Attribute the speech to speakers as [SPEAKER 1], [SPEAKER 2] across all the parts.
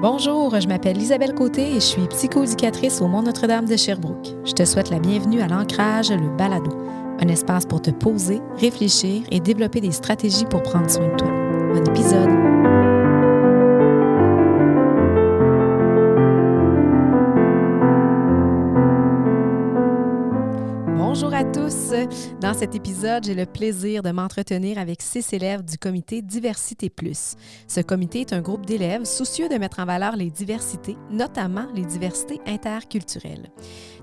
[SPEAKER 1] Bonjour, je m'appelle Isabelle Côté et je suis psychoéducatrice au Mont-Notre-Dame de Sherbrooke. Je te souhaite la bienvenue à l'Ancrage, le balado, un espace pour te poser, réfléchir et développer des stratégies pour prendre soin de toi. Bon épisode! Bonjour à tous! Dans cet épisode, j'ai le plaisir de m'entretenir avec 6 élèves du comité Diversité Plus. Ce comité est un groupe d'élèves soucieux de mettre en valeur les diversités, notamment les diversités interculturelles.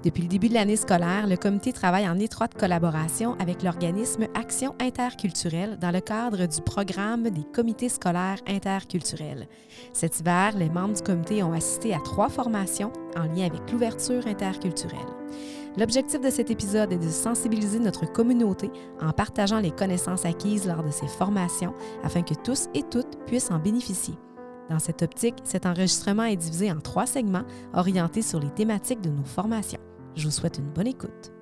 [SPEAKER 1] Depuis le début de l'année scolaire, le comité travaille en étroite collaboration avec l'organisme Action interculturelle dans le cadre du programme des comités scolaires interculturels. Cet hiver, les membres du comité ont assisté à 3 formations en lien avec l'ouverture interculturelle. L'objectif de cet épisode est de sensibiliser notre communauté en partageant les connaissances acquises lors de ces formations afin que tous et toutes puissent en bénéficier. Dans cette optique, cet enregistrement est divisé en 3 segments orientés sur les thématiques de nos formations. Je vous souhaite une bonne écoute.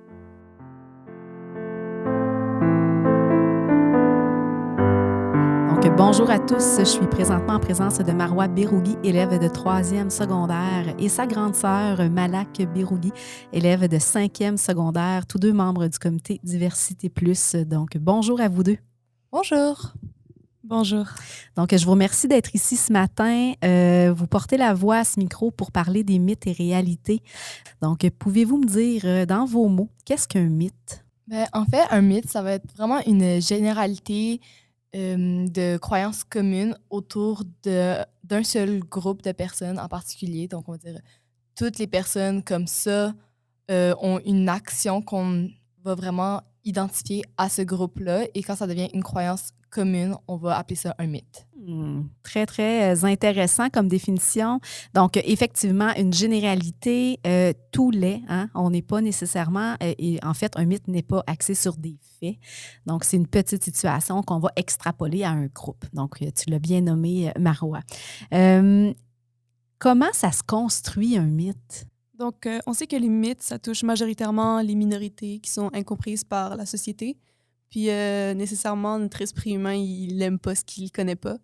[SPEAKER 1] Donc, bonjour à tous. Je suis présentement en présence de Maroua Birougui, élève de 3e secondaire, et sa grande sœur Malak Birougui, élève de 5e secondaire, tous deux membres du comité Diversité Plus. Donc, bonjour à vous deux.
[SPEAKER 2] Bonjour.
[SPEAKER 3] Bonjour.
[SPEAKER 1] Donc, je vous remercie d'être ici ce matin. Vous portez la voix à ce micro pour parler des mythes et réalités. Donc, pouvez-vous me dire, dans vos mots, qu'est-ce qu'un mythe?
[SPEAKER 2] En fait, un mythe, ça va être vraiment une généralité de croyances communes autour d'un seul groupe de personnes en particulier. Donc, on va dire toutes les personnes comme ça ont une action qu'on va vraiment identifier à ce groupe-là. Et quand ça devient une croyance commune, on va appeler ça un mythe.
[SPEAKER 1] Très, très intéressant comme définition. Donc, effectivement, une généralité, tout l'est. Hein? On n'est pas nécessairement, et en fait, un mythe n'est pas axé sur des faits. Donc, c'est une petite situation qu'on va extrapoler à un groupe. Donc, tu l'as bien nommé, Maroua. Comment ça se construit un mythe?
[SPEAKER 3] Donc, on sait que les mythes, ça touche majoritairement les minorités qui sont incomprises par la société. Puis, nécessairement, notre esprit humain, il n'aime pas ce qu'il ne connaît pas.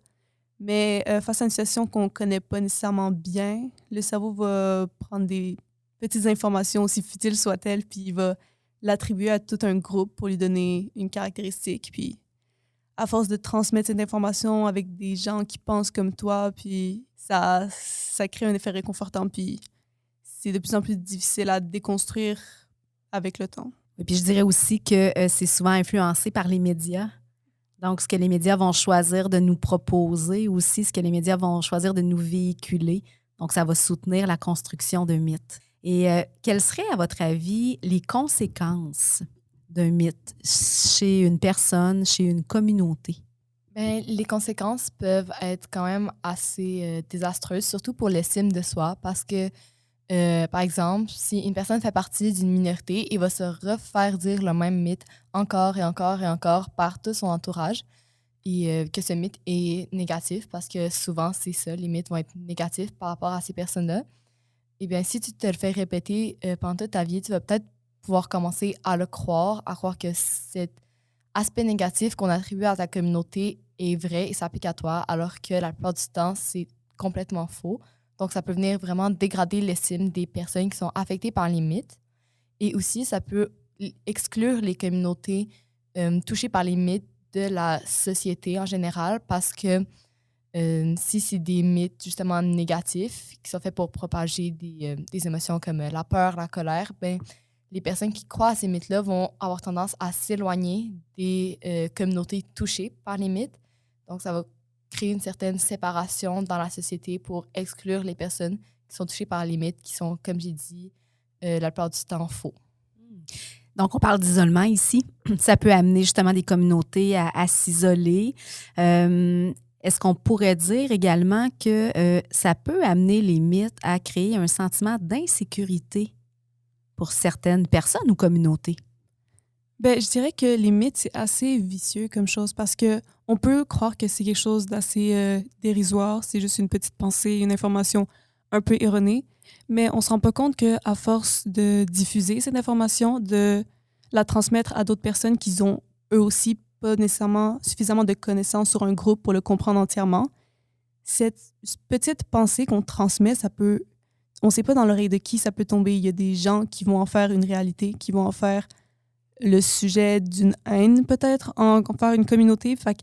[SPEAKER 3] Mais face à une situation qu'on ne connaît pas nécessairement bien, le cerveau va prendre des petites informations, aussi futiles soient-elles, puis il va l'attribuer à tout un groupe pour lui donner une caractéristique. Puis, à force de transmettre cette information avec des gens qui pensent comme toi, puis ça crée un effet réconfortant, puis c'est de plus en plus difficile à déconstruire avec le temps.
[SPEAKER 1] Et puis, je dirais aussi que c'est souvent influencé par les médias. Donc, ce que les médias vont choisir de nous proposer aussi, ce que les médias vont choisir de nous véhiculer. Donc, ça va soutenir la construction d'un mythe. Et quelles seraient, à votre avis, les conséquences d'un mythe chez une personne, chez une communauté?
[SPEAKER 2] Les conséquences peuvent être quand même assez désastreuses, surtout pour l'estime de soi, parce que par exemple, si une personne fait partie d'une minorité, il va se refaire dire le même mythe encore et encore et encore par tout son entourage et que ce mythe est négatif parce que souvent, c'est ça, les mythes vont être négatifs par rapport à ces personnes-là. Eh bien, si tu te le fais répéter pendant toute ta vie, tu vas peut-être pouvoir commencer à le croire, à croire que cet aspect négatif qu'on attribue à ta communauté est vrai et s'applique à toi, alors que la plupart du temps, c'est complètement faux. Donc, ça peut venir vraiment dégrader l'estime des personnes qui sont affectées par les mythes. Et aussi, ça peut exclure les communautés touchées par les mythes de la société en général parce que si c'est des mythes justement négatifs qui sont faits pour propager des émotions comme la peur, la colère, les personnes qui croient à ces mythes-là vont avoir tendance à s'éloigner des communautés touchées par les mythes. Donc, ça va créer une certaine séparation dans la société pour exclure les personnes qui sont touchées par les mythes, qui sont, comme j'ai dit, la plupart du temps faux.
[SPEAKER 1] Donc, on parle d'isolement ici. Ça peut amener justement des communautés à s'isoler. Est-ce qu'on pourrait dire également que ça peut amener les mythes à créer un sentiment d'insécurité pour certaines personnes ou communautés?
[SPEAKER 3] Je dirais que les mythes, c'est assez vicieux comme chose parce que on peut croire que c'est quelque chose d'assez dérisoire, c'est juste une petite pensée, une information un peu erronée, mais on se rend pas compte qu'à force de diffuser cette information, de la transmettre à d'autres personnes qui ont eux aussi pas nécessairement suffisamment de connaissances sur un groupe pour le comprendre entièrement, cette petite pensée qu'on transmet, on ne sait pas dans l'oreille de qui ça peut tomber. Il y a des gens qui vont en faire une réalité, qui vont en faire le sujet d'une haine, peut-être, en faire une communauté. Fait que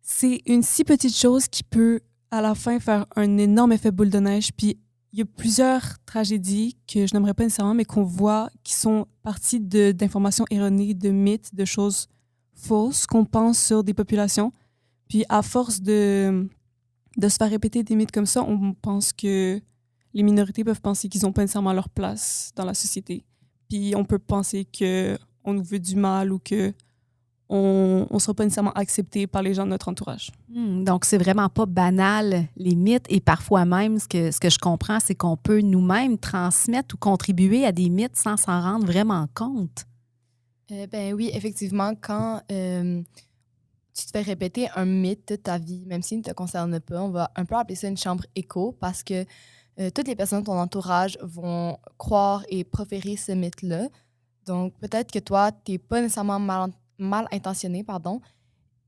[SPEAKER 3] c'est une si petite chose qui peut, à la fin, faire un énorme effet boule de neige. Puis il y a plusieurs tragédies que je n'aimerais pas nécessairement, mais qu'on voit qui sont parties d'informations erronées, de mythes, de choses fausses qu'on pense sur des populations. Puis à force de se faire répéter des mythes comme ça, on pense que les minorités peuvent penser qu'ils n'ont pas nécessairement leur place dans la société. Puis on peut penser qu'on nous veut du mal ou que on ne sera pas nécessairement accepté par les gens de notre entourage.
[SPEAKER 1] Donc, c'est vraiment pas banal, les mythes. Et parfois même, ce que je comprends, c'est qu'on peut nous-mêmes transmettre ou contribuer à des mythes sans s'en rendre vraiment compte.
[SPEAKER 2] Ben oui, effectivement, quand tu te fais répéter un mythe toute ta vie, même s'il ne te concerne pas, on va un peu appeler ça une chambre écho parce que toutes les personnes de ton entourage vont croire et proférer ce mythe-là. Donc, peut-être que toi, tu n'es pas nécessairement mal intentionné, pardon,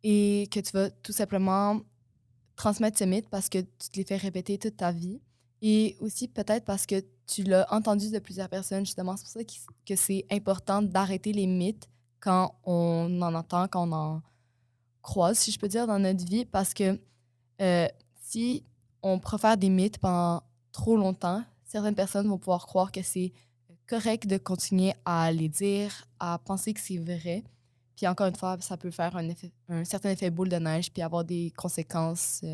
[SPEAKER 2] et que tu vas tout simplement transmettre ce mythe parce que tu te les fais répéter toute ta vie. Et aussi peut-être parce que tu l'as entendu de plusieurs personnes, justement. C'est pour ça que c'est important d'arrêter les mythes quand on en entend, quand on en croise, si je peux dire, dans notre vie. Parce que si on profère des mythes pendant trop longtemps, certaines personnes vont pouvoir croire que c'est correct de continuer à les dire, à penser que c'est vrai. Puis encore une fois, ça peut faire un certain effet boule de neige puis avoir des conséquences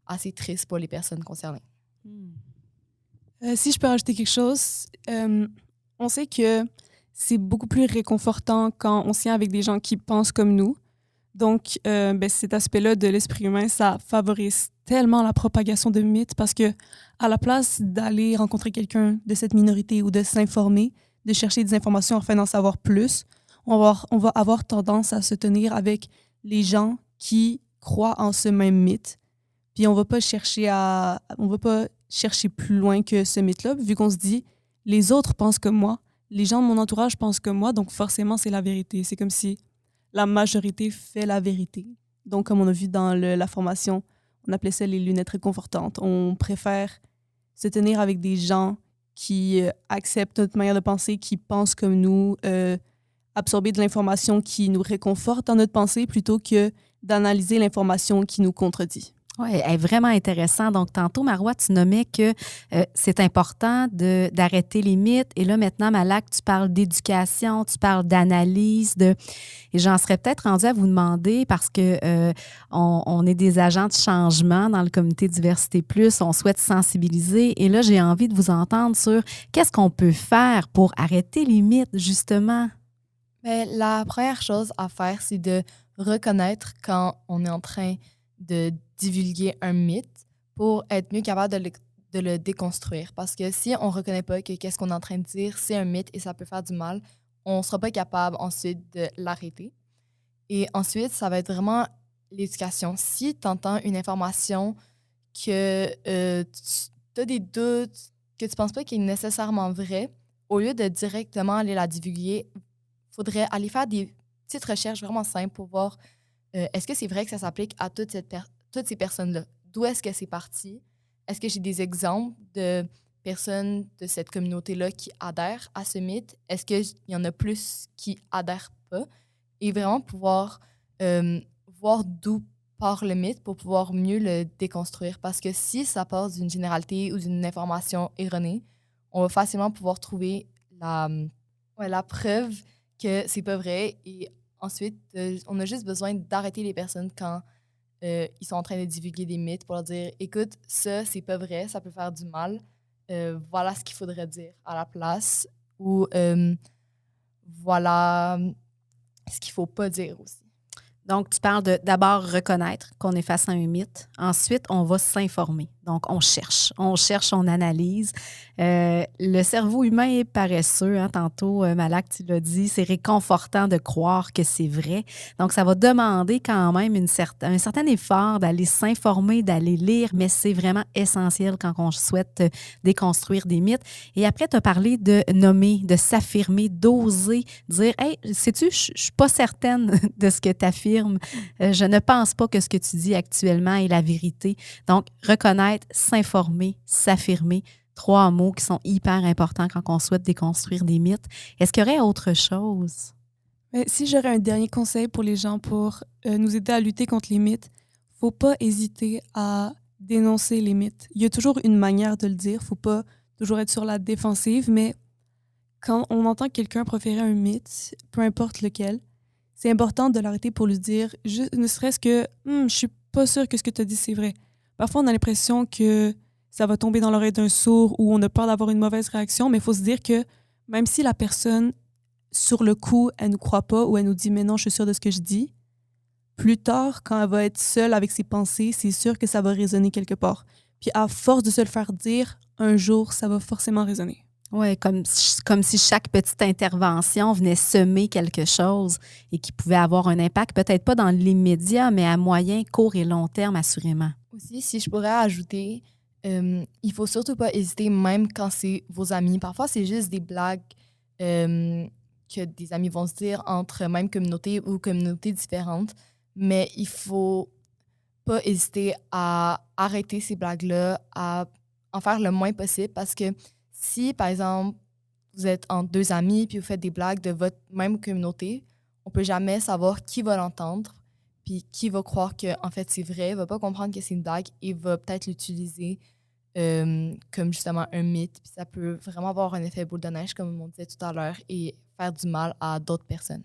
[SPEAKER 2] assez tristes pour les personnes concernées.
[SPEAKER 3] Si je peux rajouter quelque chose, on sait que c'est beaucoup plus réconfortant quand on se tient avec des gens qui pensent comme nous. Donc, cet aspect-là de l'esprit humain, ça favorise tellement la propagation de mythes parce que à la place d'aller rencontrer quelqu'un de cette minorité ou de s'informer, de chercher des informations afin d'en savoir plus, on va avoir tendance à se tenir avec les gens qui croient en ce même mythe. Puis on va pas chercher plus loin que ce mythe-là, vu qu'on se dit, les autres pensent comme moi, les gens de mon entourage pensent comme moi, donc forcément, c'est la vérité. C'est comme si la majorité fait la vérité. Donc, comme on a vu dans la formation, on appelait ça les lunettes réconfortantes. On préfère se tenir avec des gens qui acceptent notre manière de penser, qui pensent comme nous, absorber de l'information qui nous réconforte dans notre pensée plutôt que d'analyser l'information qui nous contredit.
[SPEAKER 1] Oui, est vraiment intéressant. Donc, tantôt, Marois, tu nommais que c'est important d'arrêter les mythes. Et là, maintenant, Malak, tu parles d'éducation, tu parles d'analyse. Et j'en serais peut-être rendue à vous demander, parce que on est des agents de changement dans le comité Diversité Plus, on souhaite sensibiliser. Et là, j'ai envie de vous entendre sur qu'est-ce qu'on peut faire pour arrêter les mythes, justement?
[SPEAKER 2] Mais la première chose à faire, c'est de reconnaître quand on est en train de divulguer un mythe pour être mieux capable de le déconstruire. Parce que si on ne reconnaît pas que qu'est-ce qu'on est en train de dire, c'est un mythe et ça peut faire du mal, on ne sera pas capable ensuite de l'arrêter. Et ensuite, ça va être vraiment l'éducation. Si tu entends une information que tu as des doutes, que tu ne penses pas qu'elle est nécessairement vraie, au lieu de directement aller la divulguer, il faudrait aller faire des petites recherches vraiment simples pour voir est-ce que c'est vrai que ça s'applique à toutes ces personnes-là? D'où est-ce que c'est parti? Est-ce que j'ai des exemples de personnes de cette communauté-là qui adhèrent à ce mythe? Est-ce qu'il y en a plus qui adhèrent pas? Et vraiment pouvoir voir d'où part le mythe pour pouvoir mieux le déconstruire. Parce que si ça part d'une généralité ou d'une information erronée, on va facilement pouvoir trouver la preuve que c'est pas vrai. Et ensuite, on a juste besoin d'arrêter les personnes quand ils sont en train de divulguer des mythes pour leur dire « Écoute, ça, c'est pas vrai, ça peut faire du mal. Voilà ce qu'il faudrait dire à la place. » Ou voilà ce qu'il faut pas dire aussi.
[SPEAKER 1] Donc, tu parles de d'abord reconnaître qu'on est face à un mythe. Ensuite, on va s'informer. Donc, on cherche, on analyse. Le cerveau humain est paresseux. Hein? Tantôt, Malak, tu l'as dit, c'est réconfortant de croire que c'est vrai. Donc, ça va demander quand même un certain effort d'aller s'informer, d'aller lire, mais c'est vraiment essentiel quand on souhaite déconstruire des mythes. Et après, tu as parlé de nommer, de s'affirmer, d'oser dire « Hey, sais-tu, je suis pas certaine de ce que tu affirmes. j'affirme, je ne pense pas que ce que tu dis actuellement est la vérité. Donc, reconnaître, s'informer, s'affirmer, 3 mots qui sont hyper importants quand on souhaite déconstruire des mythes. Est-ce qu'il y aurait autre chose?
[SPEAKER 3] Mais si j'aurais un dernier conseil pour les gens pour nous aider à lutter contre les mythes, faut pas hésiter à dénoncer les mythes. Il y a toujours une manière de le dire, faut pas toujours être sur la défensive, mais quand on entend quelqu'un proférer un mythe, peu importe lequel, c'est important de l'arrêter pour lui dire, ne serait-ce que je suis pas sûre que ce que tu as dit c'est vrai. Parfois, on a l'impression que ça va tomber dans l'oreille d'un sourd ou on a peur d'avoir une mauvaise réaction, mais il faut se dire que même si la personne, sur le coup, elle nous croit pas ou elle nous dit mais non, je suis sûre de ce que je dis, plus tard, quand elle va être seule avec ses pensées, c'est sûr que ça va résonner quelque part. Puis à force de se le faire dire, un jour, ça va forcément résonner.
[SPEAKER 1] Oui, comme si chaque petite intervention venait semer quelque chose et qui pouvait avoir un impact, peut-être pas dans l'immédiat, mais à moyen, court et long terme, assurément.
[SPEAKER 2] Aussi, si je pourrais ajouter, il faut surtout pas hésiter, même quand c'est vos amis. Parfois, c'est juste des blagues que des amis vont se dire entre même communautés ou communautés différentes. Mais il faut pas hésiter à arrêter ces blagues-là, à en faire le moins possible parce que si, par exemple, vous êtes entre 2 amis puis vous faites des blagues de votre même communauté, on peut jamais savoir qui va l'entendre puis qui va croire que en fait c'est vrai, va pas comprendre que c'est une blague et va peut-être l'utiliser comme justement un mythe. Puis ça peut vraiment avoir un effet boule de neige, comme on disait tout à l'heure, et faire du mal à d'autres personnes.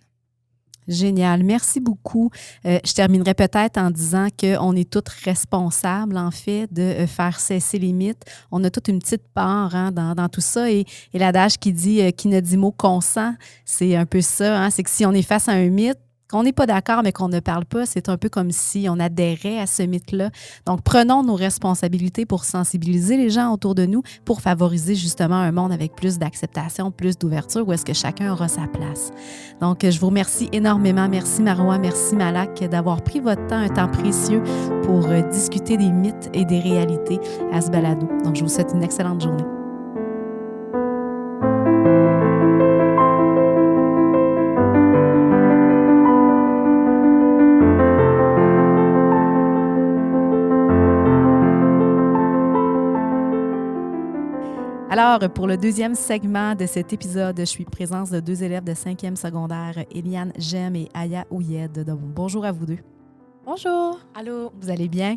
[SPEAKER 1] Génial. Merci beaucoup. Je terminerai peut-être en disant qu'on est toutes responsables, en fait, de faire cesser les mythes. On a toute une petite part dans tout ça. Et l'adage qui dit qui ne dit mot consent, c'est un peu ça. C'est que si on est face à un mythe, qu'on n'est pas d'accord, mais qu'on ne parle pas, c'est un peu comme si on adhérait à ce mythe-là. Donc, prenons nos responsabilités pour sensibiliser les gens autour de nous, pour favoriser justement un monde avec plus d'acceptation, plus d'ouverture, où est-ce que chacun aura sa place. Donc, je vous remercie énormément. Merci Marois, merci Malak d'avoir pris votre temps, un temps précieux pour discuter des mythes et des réalités à ce balado. Donc, je vous souhaite une excellente journée. Alors, pour le deuxième segment de cet épisode, je suis présence de 2 élèves de 5e secondaire, Eliane Jem et Aya Ouyed. Donc, bonjour à vous deux.
[SPEAKER 4] Bonjour.
[SPEAKER 2] Allô?
[SPEAKER 1] Vous allez bien?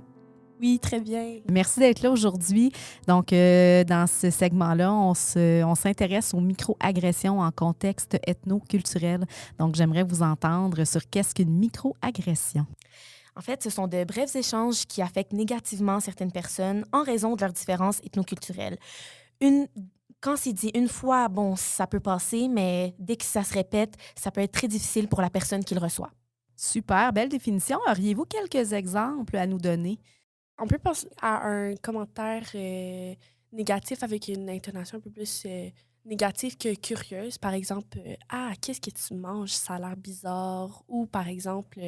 [SPEAKER 4] Oui, très bien.
[SPEAKER 1] Merci d'être là aujourd'hui. Donc, dans ce segment-là, on s'intéresse aux microagressions en contexte ethno-culturel. Donc, j'aimerais vous entendre sur qu'est-ce qu'une microagression.
[SPEAKER 4] En fait, ce sont de brefs échanges qui affectent négativement certaines personnes en raison de leurs différences ethnoculturelles. Quand c'est dit une fois, bon, ça peut passer, mais dès que ça se répète, ça peut être très difficile pour la personne qui le reçoit.
[SPEAKER 1] Super, belle définition. Auriez-vous quelques exemples à nous donner?
[SPEAKER 5] On peut penser à un commentaire négatif avec une intonation un peu plus négative que curieuse. Par exemple, ah, qu'est-ce que tu manges? Ça a l'air bizarre. Ou par exemple,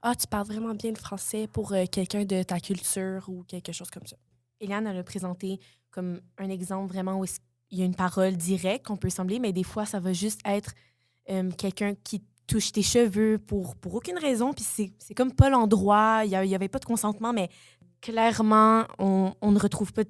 [SPEAKER 5] ah, tu parles vraiment bien le français pour quelqu'un de ta culture ou quelque chose comme ça.
[SPEAKER 4] Eliane, elle a présenté comme un exemple vraiment où il y a une parole directe qu'on peut sembler, mais des fois, ça va juste être quelqu'un qui touche tes cheveux pour aucune raison, puis c'est comme pas l'endroit, il y avait pas de consentement, mais clairement, on ne retrouve pas,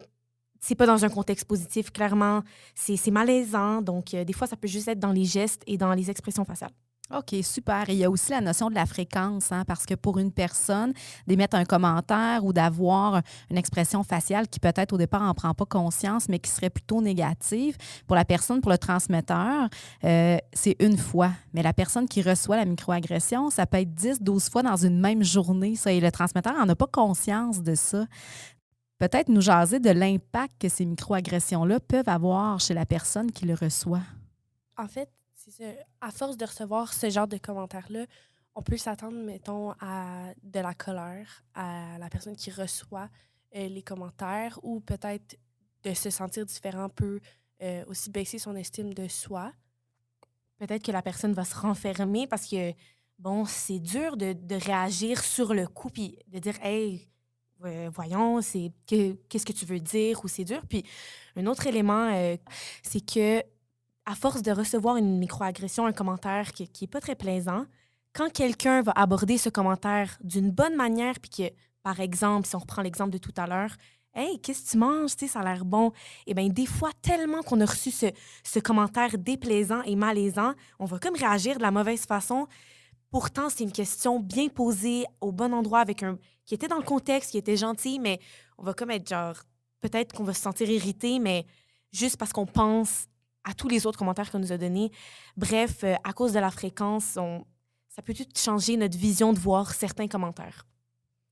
[SPEAKER 4] c'est pas dans un contexte positif, clairement, c'est malaisant, donc des fois, ça peut juste être dans les gestes et dans les expressions faciales.
[SPEAKER 1] OK, super. Et il y a aussi la notion de la fréquence, parce que pour une personne, d'émettre un commentaire ou d'avoir une expression faciale qui peut-être au départ n'en prend pas conscience, mais qui serait plutôt négative, pour la personne, pour le transmetteur, c'est une fois. Mais la personne qui reçoit la microagression, ça peut être 10, 12 fois dans une même journée, ça, et le transmetteur n'en a pas conscience de ça. Peut-être nous jaser de l'impact que ces microagressions-là peuvent avoir chez la personne qui le reçoit.
[SPEAKER 5] En fait, c'est ça. À force de recevoir ce genre de commentaires-là, on peut s'attendre, mettons, à de la colère à la personne qui reçoit les commentaires, ou peut-être de se sentir différent peut aussi baisser son estime de soi.
[SPEAKER 4] Peut-être que la personne va se renfermer parce que, bon, c'est dur de réagir sur le coup puis de dire « Hey, voyons, qu'est-ce que tu veux dire? » ou c'est dur. Puis un autre élément, c'est que à force de recevoir une microagression, un commentaire qui n'est pas très plaisant, quand quelqu'un va aborder ce commentaire d'une bonne manière, puis que, par exemple, si on reprend l'exemple de tout à l'heure, « Hey, qu'est-ce que tu manges? Tu sais, ça a l'air bon. » Eh bien, des fois, tellement qu'on a reçu ce commentaire déplaisant et malaisant, on va comme réagir de la mauvaise façon. Pourtant, c'est une question bien posée, au bon endroit, qui était dans le contexte, qui était gentil, mais on va comme être genre, peut-être qu'on va se sentir irrité, mais juste parce qu'on pense à tous les autres commentaires qu'on nous a donnés. Bref, à cause de la fréquence, ça peut tout changer notre vision de voir certains commentaires.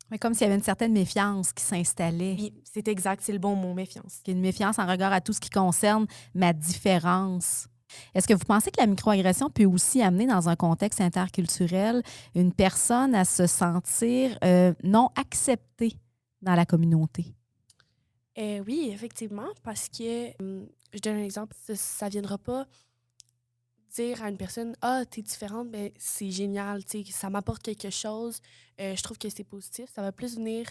[SPEAKER 1] Mais comme s'il y avait une certaine méfiance qui s'installait.
[SPEAKER 4] Oui, c'est exact, c'est le bon mot, méfiance.
[SPEAKER 1] Une méfiance en regard à tout ce qui concerne ma différence. Est-ce que vous pensez que la microagression peut aussi amener dans un contexte interculturel une personne à se sentir non acceptée dans la communauté?
[SPEAKER 5] Oui, effectivement, parce que, je donne un exemple, ça ne viendra pas dire à une personne, « Ah, t'es différente, ben, c'est génial, tu sais, ça m'apporte quelque chose, je trouve que c'est positif. » Ça va plus venir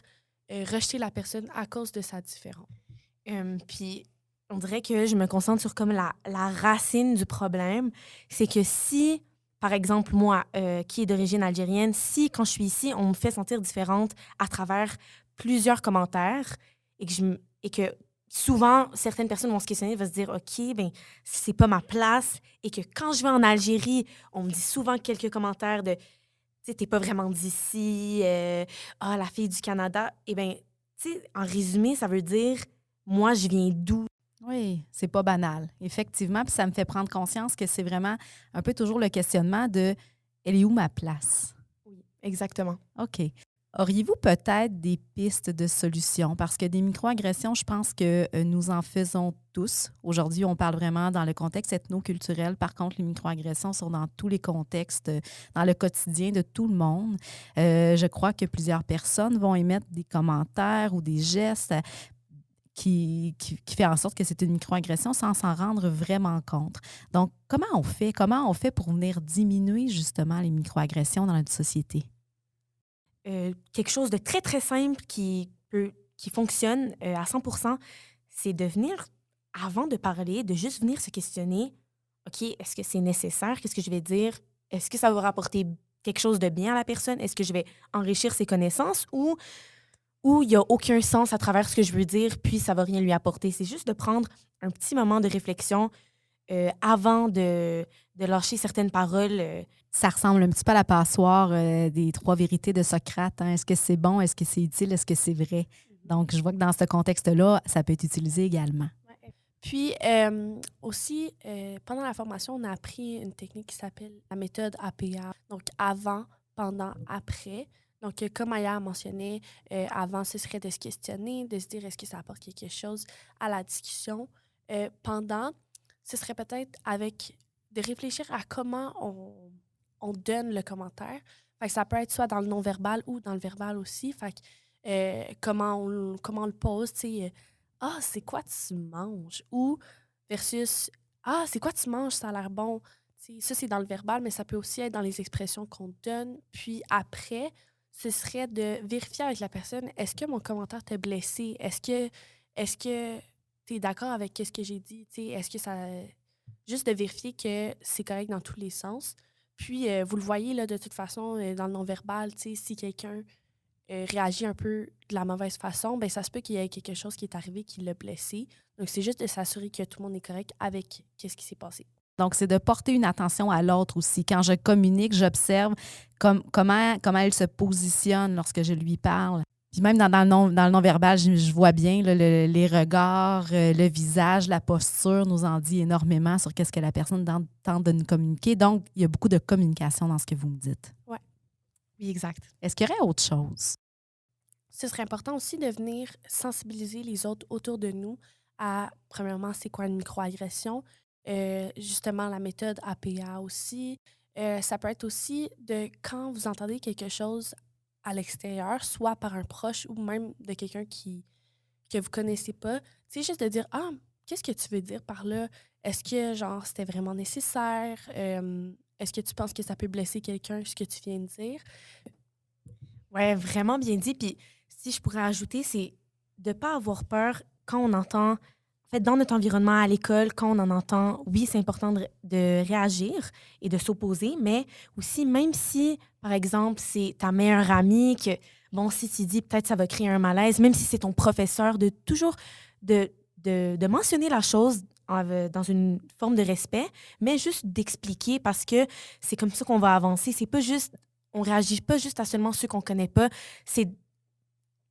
[SPEAKER 5] rejeter la personne à cause de sa différence.
[SPEAKER 4] Puis, on dirait que je me concentre sur comme la racine du problème. C'est que si, par exemple, moi, qui est d'origine algérienne, si, quand je suis ici, on me fait sentir différente à travers plusieurs commentaires et que souvent, certaines personnes vont se questionner, vont se dire, OK, ben c'est pas ma place. Et que quand je vais en Algérie, on me dit souvent quelques commentaires de, tu sais, t'es pas vraiment d'ici, la fille du Canada. Eh bien, tu sais, en résumé, ça veut dire, moi, je viens d'où?
[SPEAKER 1] Oui, c'est pas banal, effectivement. Puis ça me fait prendre conscience que c'est vraiment un peu toujours le questionnement de « elle est où ma place? »
[SPEAKER 4] Oui, exactement.
[SPEAKER 1] OK. Auriez-vous peut-être des pistes de solutions? Parce que des microagressions, je pense que nous en faisons tous. Aujourd'hui, on parle vraiment dans le contexte ethno-culturel. Par contre, les microagressions sont dans tous les contextes, dans le quotidien de tout le monde. Je crois que plusieurs personnes vont émettre des commentaires ou des gestes qui fait en sorte que c'est une microagression sans s'en rendre vraiment compte. Donc, comment on fait? Comment on fait pour venir diminuer justement les microagressions dans notre société?
[SPEAKER 4] Quelque chose de très, très simple qui fonctionne à 100%, c'est de venir, avant de parler, de juste venir se questionner, OK, est-ce que c'est nécessaire? Qu'est-ce que je vais dire? Est-ce que ça va rapporter quelque chose de bien à la personne? Est-ce que je vais enrichir ses connaissances ou il n'y a aucun sens à travers ce que je veux dire, puis ça va rien lui apporter? C'est juste de prendre un petit moment de réflexion avant de lâcher certaines paroles.
[SPEAKER 1] Ça ressemble un petit peu à la passoire des trois vérités de Socrate. Hein. Est-ce que c'est bon? Est-ce que c'est utile? Est-ce que c'est vrai? Donc, je vois que dans ce contexte-là, ça peut être utilisé également.
[SPEAKER 5] Ouais. Puis, aussi, pendant la formation, on a appris une technique qui s'appelle la méthode APA. Donc, avant, pendant, après. Donc, comme Aya a mentionné, avant, ce serait de se questionner, de se dire est-ce que ça apporte quelque chose à la discussion. Pendant, ce serait peut-être de réfléchir à comment on donne le commentaire. Fait que ça peut être soit dans le non-verbal ou dans le verbal aussi. Fait que, comment on le pose, tu sais, ah, c'est quoi tu manges? Ou versus, ah, c'est quoi tu manges? Ça a l'air bon. T'sais, ça, c'est dans le verbal, mais ça peut aussi être dans les expressions qu'on donne. Puis après, ce serait de vérifier avec la personne, est-ce que mon commentaire t'a blessé? Est-ce que tu es d'accord avec ce que j'ai dit? T'sais, est-ce que ça... Juste de vérifier que c'est correct dans tous les sens. Puis, vous le voyez, là, de toute façon, dans le non-verbal, si quelqu'un réagit un peu de la mauvaise façon, ben ça se peut qu'il y ait quelque chose qui est arrivé qui l'a blessé. Donc, c'est juste de s'assurer que tout le monde est correct avec ce qui s'est passé.
[SPEAKER 1] Donc, c'est de porter une attention à l'autre aussi. Quand je communique, j'observe comment elle se positionne lorsque je lui parle. Puis même dans le non-verbal, je vois bien là, les regards, le visage, la posture nous en dit énormément sur qu'est-ce que la personne tente de nous communiquer. Donc, il y a beaucoup de communication dans ce que vous me dites.
[SPEAKER 5] Ouais. Oui, exact.
[SPEAKER 1] Est-ce qu'il y aurait autre chose?
[SPEAKER 5] Ce serait important aussi de venir sensibiliser les autres autour de nous à, premièrement, c'est quoi une microagression? Justement, la méthode APA aussi. Ça peut être aussi de quand vous entendez quelque chose à l'extérieur, soit par un proche ou même de quelqu'un que vous connaissez pas, c'est juste de dire « Ah, qu'est-ce que tu veux dire par là? Est-ce que, genre, c'était vraiment nécessaire? Est-ce que tu penses que ça peut blesser quelqu'un, ce que tu viens de dire? »
[SPEAKER 4] Ouais, vraiment bien dit. Puis si je pourrais ajouter, c'est de ne pas avoir peur quand on entend fait, dans notre environnement à l'école, quand on en entend, oui, c'est important de réagir et de s'opposer, mais aussi, même si, par exemple, c'est ta meilleure amie, que, bon, si tu dis peut-être ça va créer un malaise, même si c'est ton professeur, de toujours de mentionner la chose dans une forme de respect, mais juste d'expliquer parce que c'est comme ça qu'on va avancer. C'est pas juste, on réagit pas juste à seulement ceux qu'on connaît pas. C'est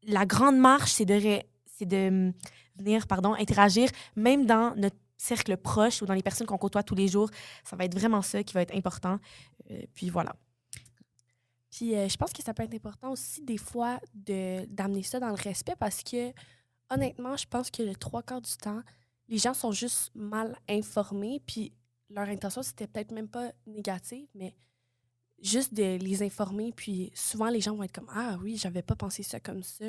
[SPEAKER 4] la grande marche, c'est de venir, interagir, même dans notre cercle proche ou dans les personnes qu'on côtoie tous les jours. Ça va être vraiment ça qui va être important. Puis voilà.
[SPEAKER 5] Puis je pense que ça peut être important aussi des fois d'amener ça dans le respect parce que honnêtement, je pense que le 3/4 du temps, les gens sont juste mal informés, puis leur intention, c'était peut-être même pas négative, mais juste de les informer, puis souvent, les gens vont être comme « Ah oui, j'avais pas pensé ça comme ça,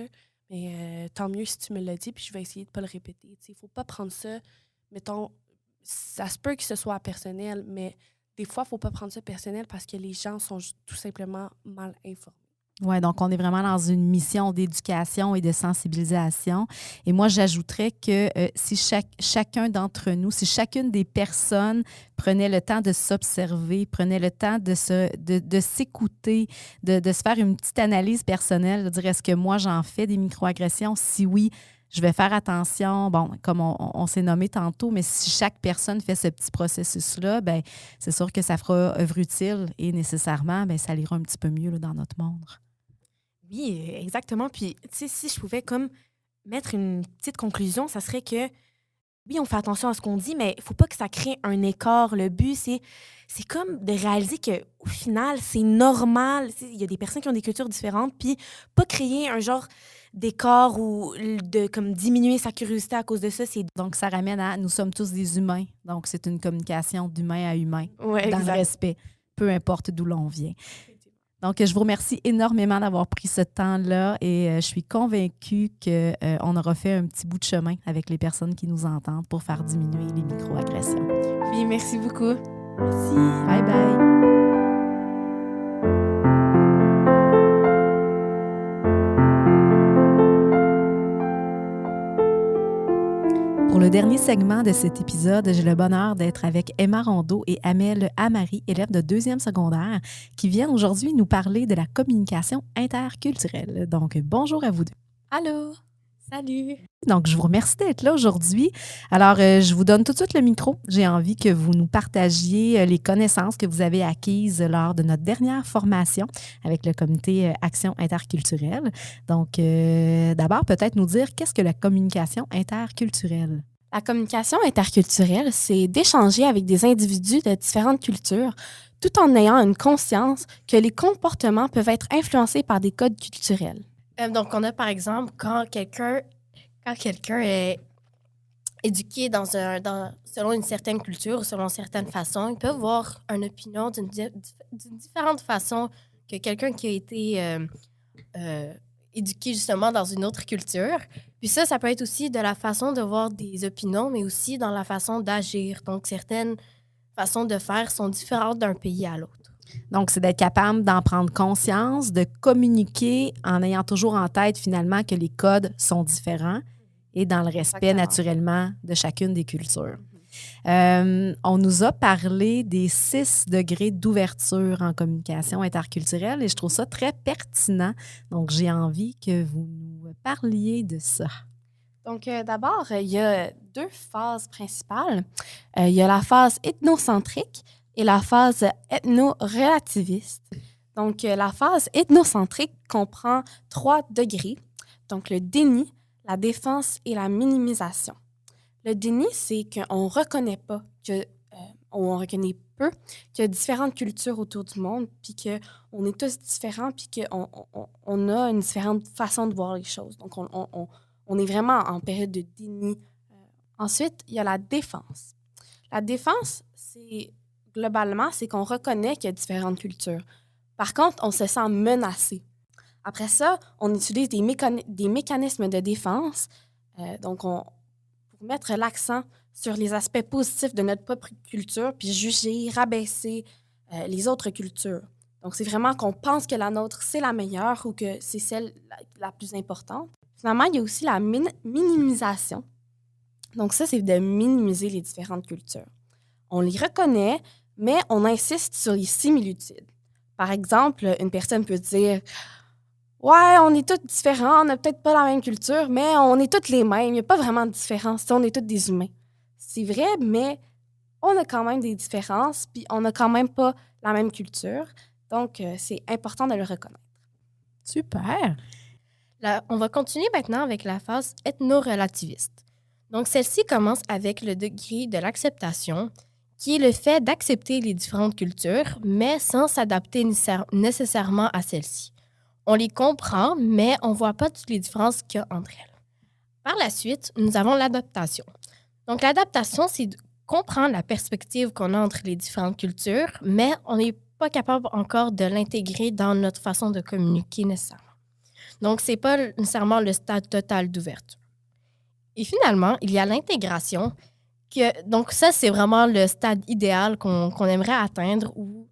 [SPEAKER 5] mais tant mieux si tu me l'as dit, puis je vais essayer de pas le répéter. » Il faut pas prendre ça, mettons, ça se peut que ce soit personnel, mais des fois, il faut pas prendre ça personnel parce que les gens sont tout simplement mal informés.
[SPEAKER 1] Oui, donc on est vraiment dans une mission d'éducation et de sensibilisation. Et moi, j'ajouterais que si chacun d'entre nous, si chacune des personnes prenait le temps de s'observer, prenait le temps de s'écouter, de se faire une petite analyse personnelle, de dire est-ce que moi j'en fais des microagressions? Si oui, je vais faire attention, bon, comme on s'est nommé tantôt, mais si chaque personne fait ce petit processus-là, bien, c'est sûr que ça fera œuvre utile et nécessairement, bien, ça ira un petit peu mieux là, dans notre monde.
[SPEAKER 4] Oui, exactement. Puis, tu sais, si je pouvais comme mettre une petite conclusion, ça serait que, oui, on fait attention à ce qu'on dit, mais il ne faut pas que ça crée un écart. Le but, c'est comme de réaliser qu'au final, c'est normal. Il y a des personnes qui ont des cultures différentes, puis pas créer un genre d'écart ou de comme diminuer sa curiosité à cause de ça.
[SPEAKER 1] Donc, ça ramène à nous sommes tous des humains. Donc, c'est une communication d'humain à humain,
[SPEAKER 4] Ouais,
[SPEAKER 1] dans le respect, peu importe d'où l'on vient. Donc, je vous remercie énormément d'avoir pris ce temps-là et je suis convaincue qu'on aura fait un petit bout de chemin avec les personnes qui nous entendent pour faire diminuer les microagressions.
[SPEAKER 4] Oui, merci beaucoup.
[SPEAKER 5] Merci.
[SPEAKER 1] Bye bye. Pour le dernier segment de cet épisode, j'ai le bonheur d'être avec Emma Rondeau et Amel Amari, élèves de 2e secondaire, qui viennent aujourd'hui nous parler de la communication interculturelle. Donc, bonjour à vous deux.
[SPEAKER 5] Allô? Salut!
[SPEAKER 1] Donc, je vous remercie d'être là aujourd'hui. Alors, je vous donne tout de suite le micro. J'ai envie que vous nous partagiez les connaissances que vous avez acquises lors de notre dernière formation avec le comité Action interculturelle. Donc, d'abord, peut-être nous dire qu'est-ce que la communication interculturelle?
[SPEAKER 6] La communication interculturelle, c'est d'échanger avec des individus de différentes cultures tout en ayant une conscience que les comportements peuvent être influencés par des codes culturels.
[SPEAKER 2] Donc, on a par exemple, quand quelqu'un est éduqué selon une certaine culture, selon certaines façons, il peut avoir une opinion d'une différente façon que quelqu'un qui a été éduqué justement dans une autre culture. Puis ça peut être aussi de la façon de voir des opinions, mais aussi dans la façon d'agir. Donc, certaines façons de faire sont différentes d'un pays à l'autre.
[SPEAKER 1] Donc, c'est d'être capable d'en prendre conscience, de communiquer en ayant toujours en tête finalement que les codes sont différents et dans le respect naturellement de chacune des cultures. On nous a parlé des 6 degrés d'ouverture en communication interculturelle et je trouve ça très pertinent. Donc, j'ai envie que vous nous parliez de ça.
[SPEAKER 6] Donc, d'abord, il y a 2 phases principales. Il y a la phase ethnocentrique et la phase ethno-relativiste. Donc, la phase ethnocentrique comprend 3 degrés, donc le déni, la défense et la minimisation. Le déni, c'est qu'on reconnaît pas, on reconnaît peu qu'il y a différentes cultures autour du monde, puis qu'on est tous différents, puis qu'on a une différente façon de voir les choses. Donc, on est vraiment en période de déni. Ensuite, il y a la défense. La défense, globalement, c'est qu'on reconnaît qu'il y a différentes cultures. Par contre, on se sent menacé. Après ça, on utilise des mécanismes de défense, pour mettre l'accent sur les aspects positifs de notre propre culture, puis juger, rabaisser les autres cultures. Donc, c'est vraiment qu'on pense que la nôtre, c'est la meilleure ou que c'est celle la plus importante. Finalement, il y a aussi la minimisation. Donc ça, c'est de minimiser les différentes cultures. On les reconnaît, mais on insiste sur les similitudes. Par exemple, une personne peut dire « Ouais, on est tous différents, on n'a peut-être pas la même culture, mais on est tous les mêmes, il n'y a pas vraiment de différence, on est tous des humains. » C'est vrai, mais on a quand même des différences, puis on n'a quand même pas la même culture. Donc, c'est important de le reconnaître.
[SPEAKER 1] Super!
[SPEAKER 7] On va continuer maintenant avec la phase ethno-relativiste. Donc, celle-ci commence avec le degré de l'acceptation, qui est le fait d'accepter les différentes cultures, mais sans s'adapter nécessairement à celles-ci. On les comprend, mais on ne voit pas toutes les différences qu'il y a entre elles. Par la suite, nous avons l'adaptation. Donc, l'adaptation, c'est de comprendre la perspective qu'on a entre les différentes cultures, mais on n'est pas capable encore de l'intégrer dans notre façon de communiquer nécessairement. Donc, ce n'est pas nécessairement le stade total d'ouverture. Et finalement, il y a l'intégration. Donc, ça, c'est vraiment le stade idéal qu'on aimerait atteindre où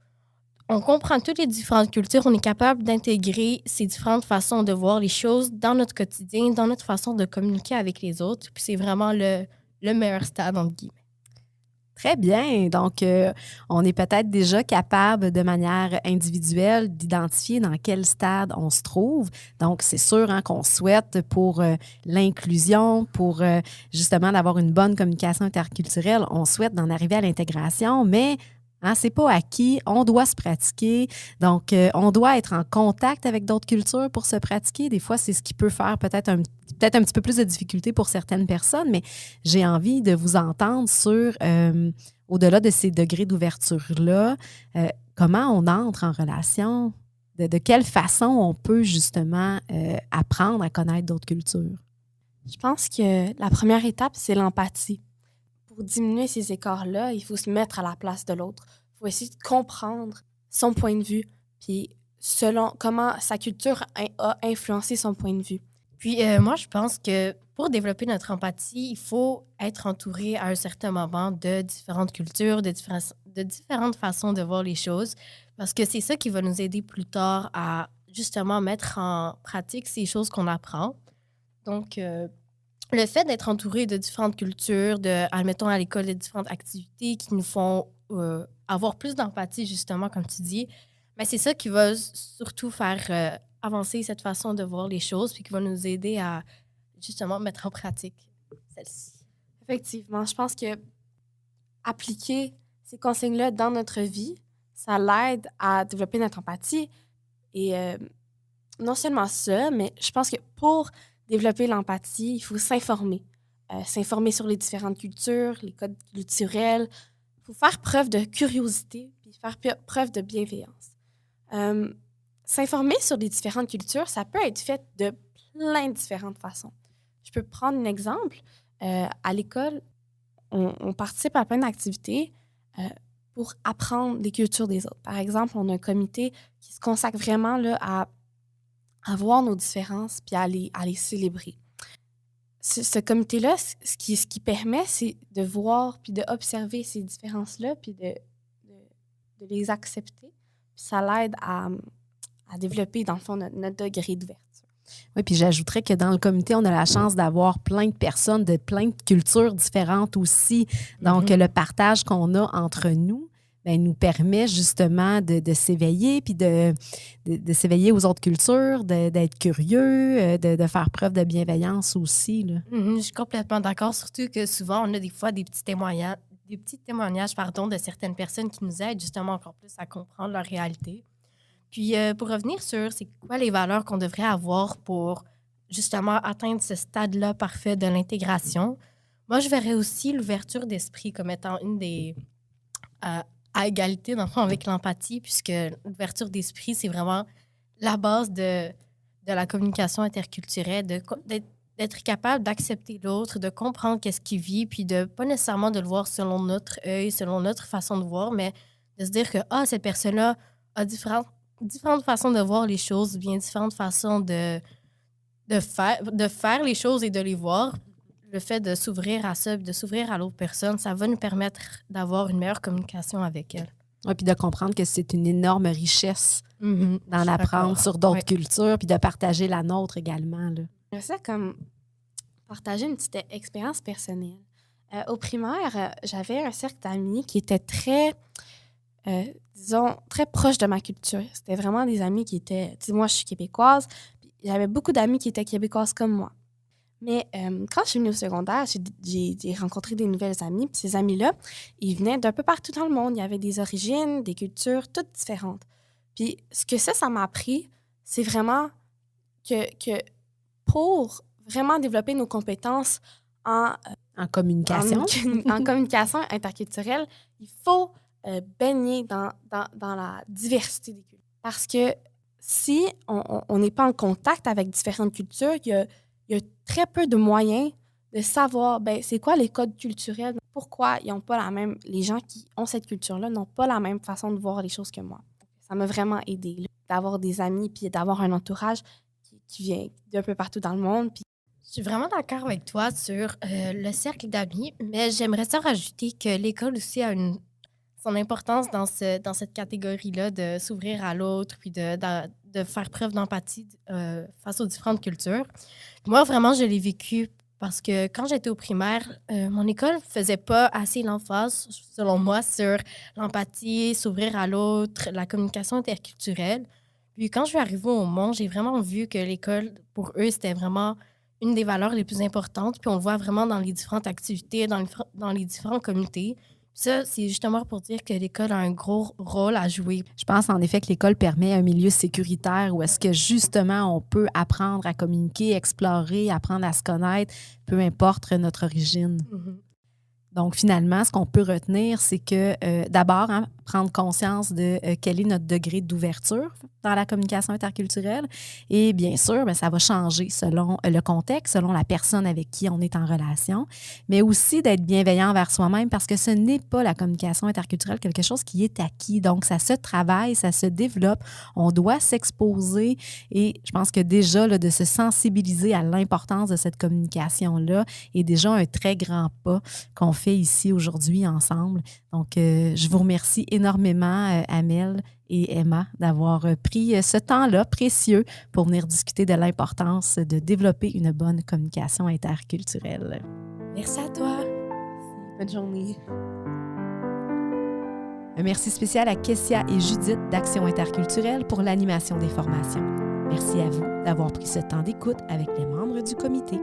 [SPEAKER 7] on comprend toutes les différentes cultures, on est capable d'intégrer ces différentes façons de voir les choses dans notre quotidien, dans notre façon de communiquer avec les autres. Puis c'est vraiment le meilleur stade, entre guillemets.
[SPEAKER 1] Très bien. Donc, on est peut-être déjà capable de manière individuelle d'identifier dans quel stade on se trouve. Donc, c'est sûr qu'on souhaite pour l'inclusion, pour justement d'avoir une bonne communication interculturelle, on souhaite d'en arriver à l'intégration, mais c'est pas acquis, on doit se pratiquer. Donc, on doit être en contact avec d'autres cultures pour se pratiquer. Des fois, c'est ce qui peut faire peut-être un petit peu plus de difficulté pour certaines personnes, mais j'ai envie de vous entendre sur, au-delà de ces degrés d'ouverture-là, comment on entre en relation, de quelle façon on peut justement apprendre à connaître d'autres cultures.
[SPEAKER 6] Je pense que la première étape, c'est l'empathie. Pour diminuer ces écarts-là, il faut se mettre à la place de l'autre. Il faut essayer de comprendre son point de vue, puis selon comment sa culture a influencé son point de vue.
[SPEAKER 7] Puis moi, je pense que pour développer notre empathie, il faut être entouré à un certain moment de différentes cultures, de différentes façons de voir les choses, parce que c'est ça qui va nous aider plus tard à justement mettre en pratique ces choses qu'on apprend. Donc, le fait d'être entouré de différentes cultures, admettons à l'école, de différentes activités qui nous font avoir plus d'empathie, justement, comme tu dis, mais c'est ça qui va surtout faire avancer cette façon de voir les choses puis qui va nous aider à, justement, mettre en pratique celle-ci.
[SPEAKER 6] Effectivement, je pense que appliquer ces consignes-là dans notre vie, ça l'aide à développer notre empathie. Et non seulement ça, mais je pense que pour développer l'empathie, il faut s'informer. S'informer sur les différentes cultures, les codes culturels. Il faut faire preuve de curiosité puis faire preuve de bienveillance. S'informer sur les différentes cultures, ça peut être fait de plein de différentes façons. Je peux prendre un exemple. À l'école, on participe à plein d'activités pour apprendre les cultures des autres. Par exemple, on a un comité qui se consacre vraiment là, à voir nos différences puis à les célébrer. Ce comité-là, ce qui permet, c'est de voir puis d'observer ces différences-là puis de les accepter. Puis ça l'aide à développer, dans le fond, notre degré d'ouverture.
[SPEAKER 1] Oui, puis j'ajouterais que dans le comité, on a la chance d'avoir plein de personnes de plein de cultures différentes aussi. Donc, le partage qu'on a entre nous nous permet justement de s'éveiller, puis de s'éveiller aux autres cultures, d'être curieux, de faire preuve de bienveillance aussi. Là.
[SPEAKER 7] Je suis complètement d'accord, surtout que souvent, on a des fois des petits témoignages de certaines personnes qui nous aident justement encore plus à comprendre leur réalité. Puis, pour revenir sur c'est quoi les valeurs qu'on devrait avoir pour justement atteindre ce stade-là parfait de l'intégration, moi, je verrais aussi l'ouverture d'esprit comme étant une des... à égalité, dans le fond, avec l'empathie, puisque l'ouverture d'esprit, c'est vraiment la base de la communication interculturelle, d'être capable d'accepter l'autre, de comprendre qu'est-ce qu'il vit, puis de pas nécessairement de le voir selon notre œil, selon notre façon de voir, mais de se dire que cette personne-là a différentes façons de voir les choses, bien différentes façons de faire les choses et de les voir. Le fait de s'ouvrir à ça, de s'ouvrir à l'autre personne, ça va nous permettre d'avoir une meilleure communication avec elle.
[SPEAKER 1] Oui, puis de comprendre que c'est une énorme richesse d'en apprendre sur d'autres cultures, puis de partager la nôtre également. Là.
[SPEAKER 6] C'est comme partager une petite expérience personnelle. Au primaire, j'avais un cercle d'amis qui était très, disons, très proche de ma culture. C'était vraiment des amis qui étaient... Tu sais, moi, je suis québécoise, puis j'avais beaucoup d'amis qui étaient québécoises comme moi. Mais quand je suis venue au secondaire, j'ai rencontré des nouvelles amies. Puis ces amis-là, ils venaient d'un peu partout dans le monde. Il y avait des origines, des cultures, toutes différentes. Puis ce que ça m'a appris, c'est vraiment que pour vraiment développer nos compétences en
[SPEAKER 1] communication.
[SPEAKER 6] en communication interculturelle, il faut baigner dans la diversité des cultures. Parce que si on n'est pas en contact avec différentes cultures, il y a très peu de moyens de savoir c'est quoi les codes culturels, pourquoi ils ont pas la même... Les gens qui ont cette culture-là n'ont pas la même façon de voir les choses que moi. Ça m'a vraiment aidée là, d'avoir des amis puis d'avoir un entourage qui vient d'un peu partout dans le monde. Puis...
[SPEAKER 7] Je suis vraiment d'accord avec toi sur le cercle d'amis, mais j'aimerais ça rajouter que l'école aussi a son importance dans cette catégorie-là de s'ouvrir à l'autre puis de faire preuve d'empathie face aux différentes cultures. Moi, vraiment, je l'ai vécu parce que quand j'étais au primaire, mon école ne faisait pas assez l'emphase, selon moi, sur l'empathie, s'ouvrir à l'autre, la communication interculturelle. Puis quand je suis arrivée au monde, j'ai vraiment vu que l'école, pour eux, c'était vraiment une des valeurs les plus importantes. Puis on le voit vraiment dans les différentes activités, dans les différentes communautés. Ça, c'est justement pour dire que l'école a un gros rôle à jouer.
[SPEAKER 1] Je pense en effet que l'école permet un milieu sécuritaire où est-ce que justement on peut apprendre à communiquer, explorer, apprendre à se connaître, peu importe notre origine.
[SPEAKER 7] Mm-hmm.
[SPEAKER 1] Donc, finalement, ce qu'on peut retenir, c'est que d'abord, prendre conscience de quel est notre degré d'ouverture dans la communication interculturelle. Et bien sûr, ça va changer selon le contexte, selon la personne avec qui on est en relation, mais aussi d'être bienveillant envers soi-même parce que ce n'est pas la communication interculturelle quelque chose qui est acquis. Donc, ça se travaille, ça se développe. On doit s'exposer et je pense que déjà, là, de se sensibiliser à l'importance de cette communication-là est déjà un très grand pas qu'on fait ici aujourd'hui ensemble. Donc, je vous remercie énormément, Amel et Emma, d'avoir pris ce temps-là précieux pour venir discuter de l'importance de développer une bonne communication interculturelle.
[SPEAKER 6] Merci à toi.
[SPEAKER 3] Bonne journée.
[SPEAKER 1] Un merci spécial à Kessia et Judith d'Action interculturelle pour l'animation des formations. Merci à vous d'avoir pris ce temps d'écoute avec les membres du comité.